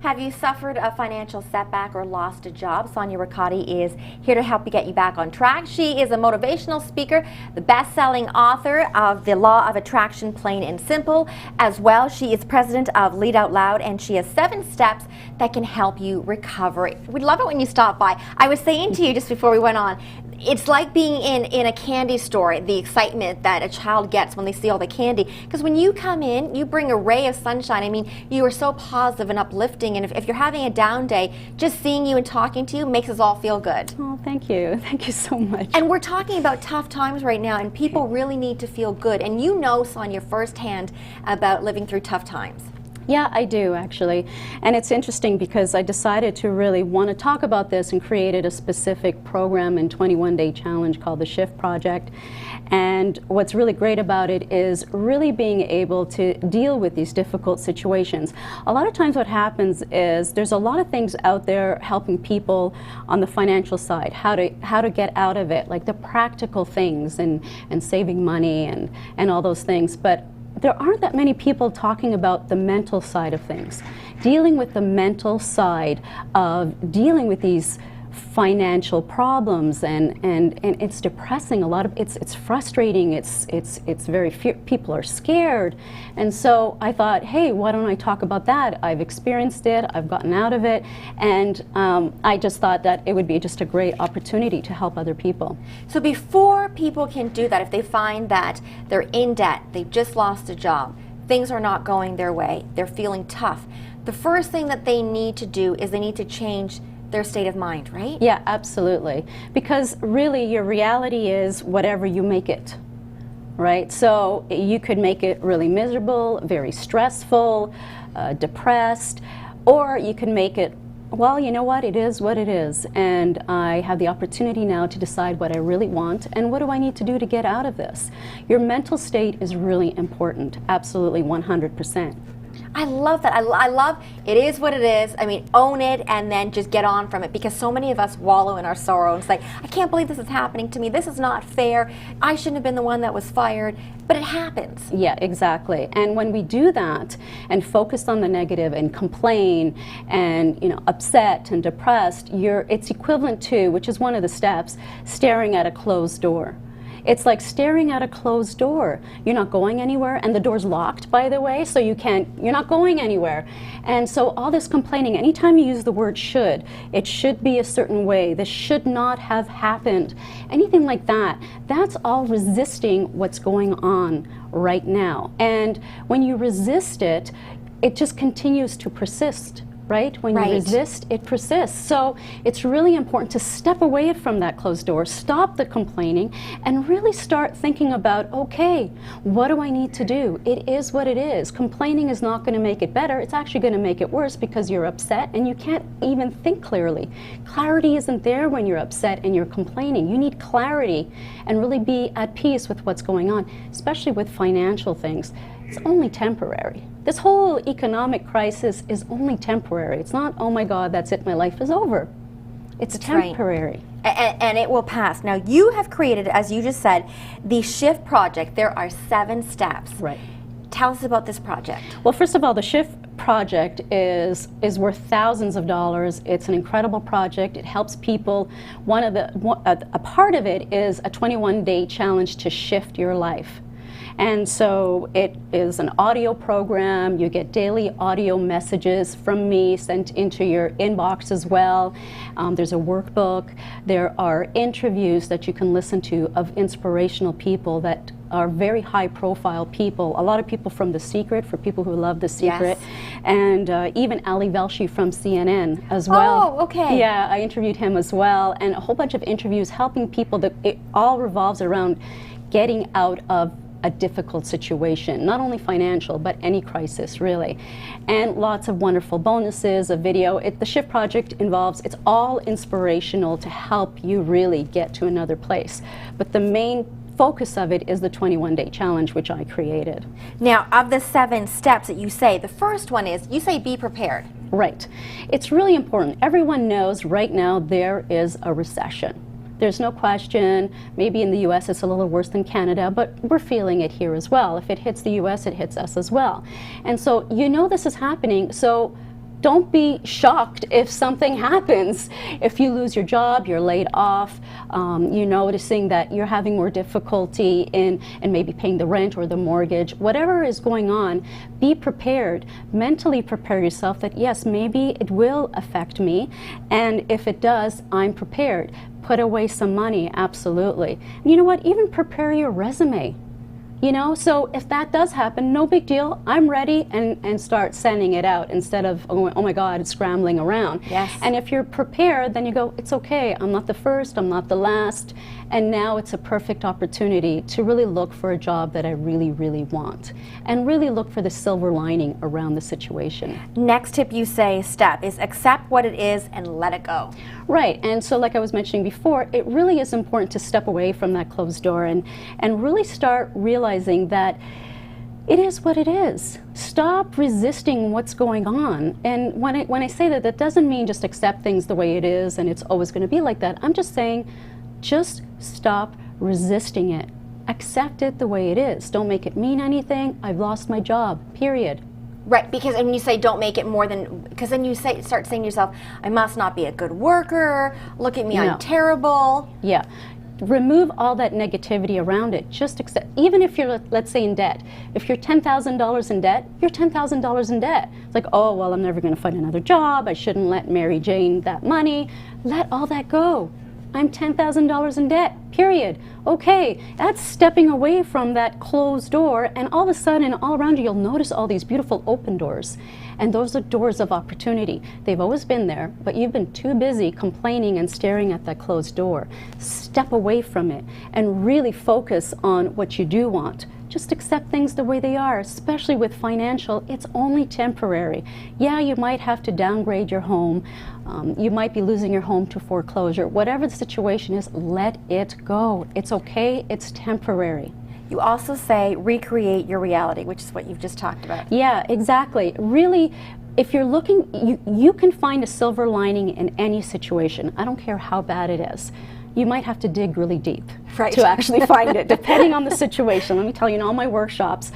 Have you suffered a financial setback or lost a job? Sonia Ricotti is here to help you get you back on track. She is a motivational speaker, the best-selling author of The Law of Attraction, Plain and Simple. As well, she is president of Lead Out Loud, and she has 7 steps that can help you recover. We'd love it when you stop by. I was saying to you just before we went on, it's like being in a candy store, the excitement that a child gets when they see all the candy. Because when you come in, you bring a ray of sunshine. I mean, you are so positive and uplifting. And if you're having a down day, just seeing you and talking to you makes us all feel good. Oh, thank you. Thank you so much. And we're talking about tough times right now, and people really need to feel good. And you know, Sonia, firsthand about living through tough times. Yeah, I do actually. And it's interesting because I decided to really want to talk about this and created a specific program and 21-day challenge called the Shift Project. And what's really great about it is really being able to deal with these difficult situations. A lot of times what happens is there's a lot of things out there helping people on the financial side, how to get out of it, like the practical things and saving money and all those things. But there aren't that many people talking about the mental side of things, dealing with the mental side of dealing with these financial problems, and it's depressing. A lot of it's frustrating. It's very people are scared, and so I thought, hey, why don't I talk about that? I've experienced it. I've gotten out of it, and I just thought that it would be just a great opportunity to help other people. So before people can do that, if they find that they're in debt, they've just lost a job, things are not going their way, they're feeling tough, the first thing that they need to do is they need to change their state of mind, right? Yeah, absolutely. Because really your reality is whatever you make it, right? So you could make it really miserable, very stressful, depressed, or you can make it, well, you know what, it is what it is. And I have the opportunity now to decide what I really want and what do I need to do to get out of this. Your mental state is really important, absolutely 100%. I love that. I love it is what it is. I mean, own it and then just get on from it, because so many of us wallow in our sorrow and say, I can't believe this is happening to me. This is not fair. I shouldn't have been the one that was fired. But it happens. Yeah, exactly. And when we do that and focus on the negative and complain and, you know, upset and depressed, it's equivalent to, which is one of the steps, staring at a closed door. It's like staring at a closed door. You're not going anywhere, and the door's locked, by the way, so you're not going anywhere. And so all this complaining, anytime you use the word should, it should be a certain way, this should not have happened, anything like that, that's all resisting what's going on right now. And when you resist it, it just continues to persist. Right? When you resist, it persists. So it's really important to step away from that closed door, stop the complaining, and really start thinking about, okay, what do I need to do? It is what it is. Complaining is not going to make it better. It's actually going to make it worse because you're upset and you can't even think clearly. Clarity isn't there when you're upset and you're complaining. You need clarity and really be at peace with what's going on, especially with financial things. It's only temporary. This whole economic crisis is only temporary. It's not, oh my God, that's it, my life is over. It's temporary. Right. And it will pass. Now, you have created, as you just said, the Shift Project. There are 7 steps. Right. Tell us about this project. Well, first of all, the Shift Project is worth thousands of dollars. It's an incredible project. It helps people. A part of it is a 21-day challenge to shift your life. And so it is an audio program. You get daily audio messages from me sent into your inbox as well. There's a workbook. There are interviews that you can listen to of inspirational people that are very high-profile people. A lot of people from The Secret, for people who love The Secret. Yes. And even Ali Velshi from CNN as well. Oh, okay. Yeah, I interviewed him as well. And a whole bunch of interviews helping people. That it all revolves around getting out of a difficult situation, not only financial, but any crisis, really. And lots of wonderful bonuses, a video. The Shift Project involves, it's all inspirational to help you really get to another place. But the main focus of it is the 21-day challenge, which I created. Now, of the 7 steps that you say, the first one is, you say be prepared. Right. It's really important. Everyone knows right now there is a recession. There's no question. Maybe in the US it's a little worse than Canada, but we're feeling it here as well. If it hits the US, it hits us as well. And so you know this is happening, so don't be shocked if something happens. If you lose your job, you're laid off, you're noticing that you're having more difficulty in maybe paying the rent or the mortgage, whatever is going on, be prepared. Mentally prepare yourself that yes, maybe it will affect me, and if it does, I'm prepared. Put away some money, absolutely. And you know what, even prepare your resume. So if that does happen, no big deal. I'm ready, and start sending it out instead of, oh my God, it's scrambling around. Yes. And if you're prepared, then you go, it's okay. I'm not the first, I'm not the last. And now it's a perfect opportunity to really look for a job that I really, really want. And really look for the silver lining around the situation. Next tip you say, step, is accept what it is and let it go. Right, and so like I was mentioning before, it really is important to step away from that closed door and really start realizing that it is what it is. Stop resisting what's going on. And when I say that, that doesn't mean just accept things the way it is and it's always going to be like that. I'm just saying, just stop resisting it. Accept it the way it is. Don't make it mean anything. I've lost my job, period. Right, because when you say don't make it more than, because then you start saying to yourself, I must not be a good worker, look at me, I'm terrible. Yeah. Remove all that negativity around it. Just accept, even if you're, let's say, in debt. If you're $10,000 in debt, you're $10,000 in debt. It's like, oh, well, I'm never going to find another job. I shouldn't let Mary Jane that money. Let all that go. I'm $10,000 in debt, period. Okay, that's stepping away from that closed door, and all of a sudden, all around you, you'll notice all these beautiful open doors. And those are doors of opportunity. They've always been there, but you've been too busy complaining and staring at that closed door. Step away from it and really focus on what you do want. Just accept things the way they are, especially with financial. It's only temporary. Yeah, you might have to downgrade your home. You might be losing your home to foreclosure. Whatever the situation is, let it go. It's okay, it's temporary. You also say recreate your reality, which is what you've just talked about. Yeah, exactly. Really, if you're looking, you can find a silver lining in any situation. I don't care how bad it is. You might have to dig really deep to actually find it, depending on the situation. Let me tell you, in all my workshops,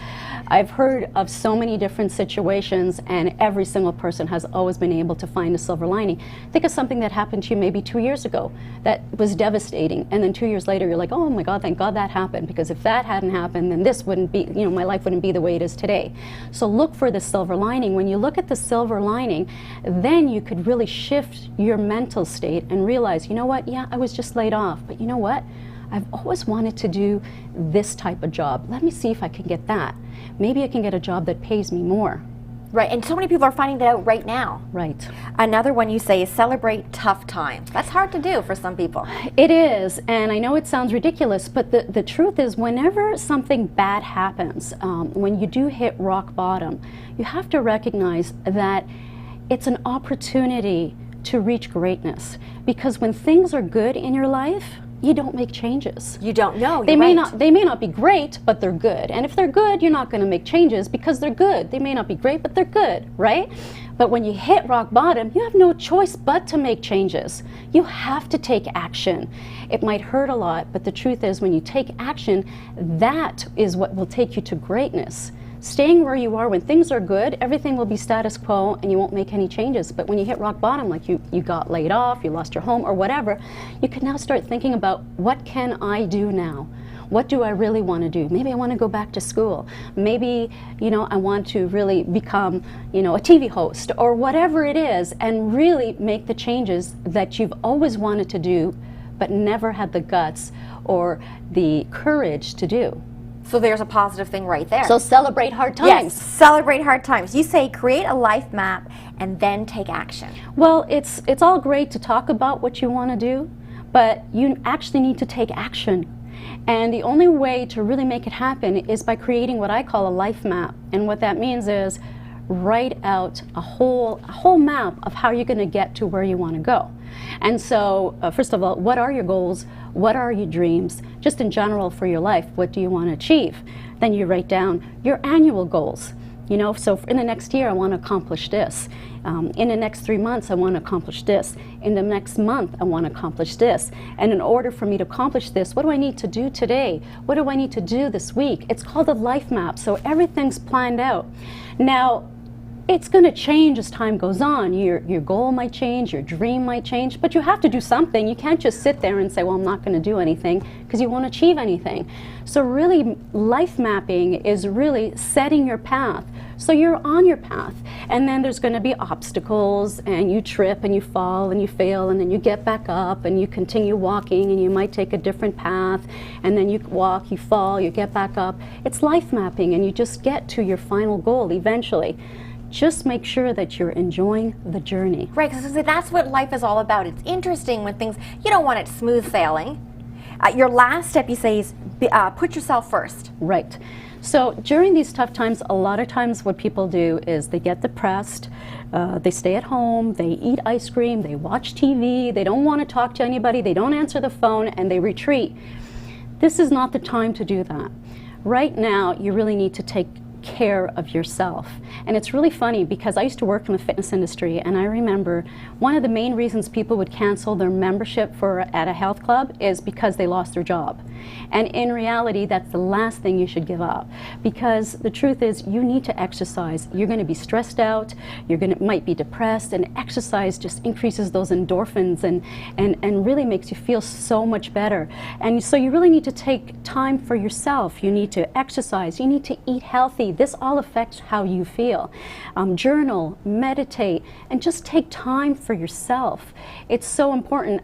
I've heard of so many different situations, and every single person has always been able to find a silver lining. Think of something that happened to you maybe 2 years ago that was devastating, and then 2 years later you're like, oh my God, thank God that happened, because if that hadn't happened, then this wouldn't be, my life wouldn't be the way it is today. So look for the silver lining. When you look at the silver lining, then you could really shift your mental state and realize, you know what, yeah, I was just laid off, but you know what? I've always wanted to do this type of job. Let me see if I can get that. Maybe I can get a job that pays me more. Right, and so many people are finding that out right now. Right. Another one you say is celebrate tough times. That's hard to do for some people. It is, and I know it sounds ridiculous, but the truth is whenever something bad happens, when you do hit rock bottom, you have to recognize that it's an opportunity to reach greatness. Because when things are good in your life, you don't make changes. You don't know. They may not be great, but they're good. And if they're good, you're not going to make changes because they're good. They may not be great, but they're good, right? But when you hit rock bottom, you have no choice but to make changes. You have to take action. It might hurt a lot, but the truth is when you take action, that is what will take you to greatness. Staying where you are when things are good, everything will be status quo and you won't make any changes. But when you hit rock bottom, like you got laid off, you lost your home or whatever, you can now start thinking about what can I do now? What do I really want to do? Maybe I want to go back to school. Maybe, I want to really become, a TV host or whatever it is, and really make the changes that you've always wanted to do but never had the guts or the courage to do. So there's a positive thing right there. So celebrate hard times. Yes, celebrate hard times. You say create a life map and then take action. Well, it's all great to talk about what you want to do, but you actually need to take action. And the only way to really make it happen is by creating what I call a life map. And what that means is write out a whole map of how you're going to get to where you want to go. And so, first of all, what are your goals? What are your dreams? Just in general for your life, what do you want to achieve? Then you write down your annual goals. So in the next year, I want to accomplish this. In the next 3 months, I want to accomplish this. In the next month, I want to accomplish this. And in order for me to accomplish this, what do I need to do today? What do I need to do this week? It's called a life map, so everything's planned out. Now, it's going to change as time goes on. Your goal might change, your dream might change, but you have to do something. You can't just sit there and say, well, I'm not going to do anything, because you won't achieve anything. So really, life mapping is really setting your path. So you're on your path, and then there's going to be obstacles, and you trip and you fall and you fail, and then you get back up and you continue walking, and you might take a different path, and then you walk, you fall, you get back up. It's life mapping, and you just get to your final goal eventually. Just make sure that you're enjoying the journey. Right, because that's what life is all about. It's interesting when things, you don't want it smooth sailing. Your last step, you say, is put yourself first. Right. So during these tough times, a lot of times what people do is they get depressed, they stay at home, they eat ice cream, they watch TV, they don't want to talk to anybody, they don't answer the phone, and they retreat. This is not the time to do that. Right now, you really need to take care of yourself. And it's really funny, because I used to work in the fitness industry, and I remember one of the main reasons people would cancel their membership at a health club is because they lost their job. And in reality, that's the last thing you should give up, because the truth is you need to exercise. You're going to be stressed out, might be depressed, and exercise just increases those endorphins and really makes you feel so much better. And so you really need to take time for yourself. You need to exercise, you need to eat healthy. This all affects how you feel. Journal, meditate, and just take time for yourself. It's so important.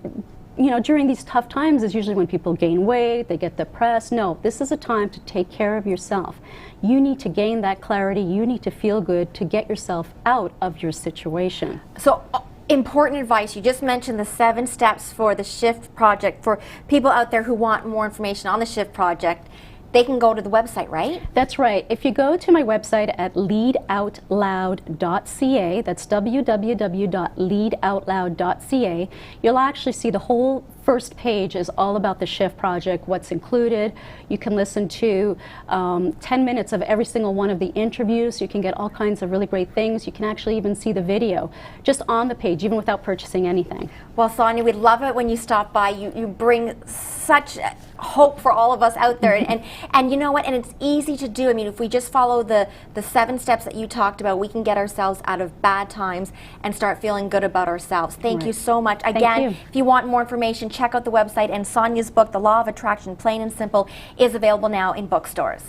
You know, during these tough times is usually when people gain weight, they get depressed. No, this is a time to take care of yourself. You need to gain that clarity. You need to feel good to get yourself out of your situation. So, important advice. You just mentioned the 7 steps for the Shift Project. For people out there who want more information on the Shift Project, they can go to the website, right? That's right. If you go to my website at leadoutloud.ca, that's www.leadoutloud.ca, you'll actually see the whole first page is all about the Shift Project, what's included. You can listen to 10 minutes of every single one of the interviews. You can get all kinds of really great things. You can actually even see the video just on the page, even without purchasing anything. Well, Sonia, we love it when you stop by. You bring such hope for all of us out there. And you know what? And it's easy to do. I mean, if we just follow the 7 steps that you talked about, we can get ourselves out of bad times and start feeling good about ourselves. Thank you so much. Again, if you want more information, check out the website. And Sonia's book, The Law of Attraction, Plain and Simple, is available now in bookstores.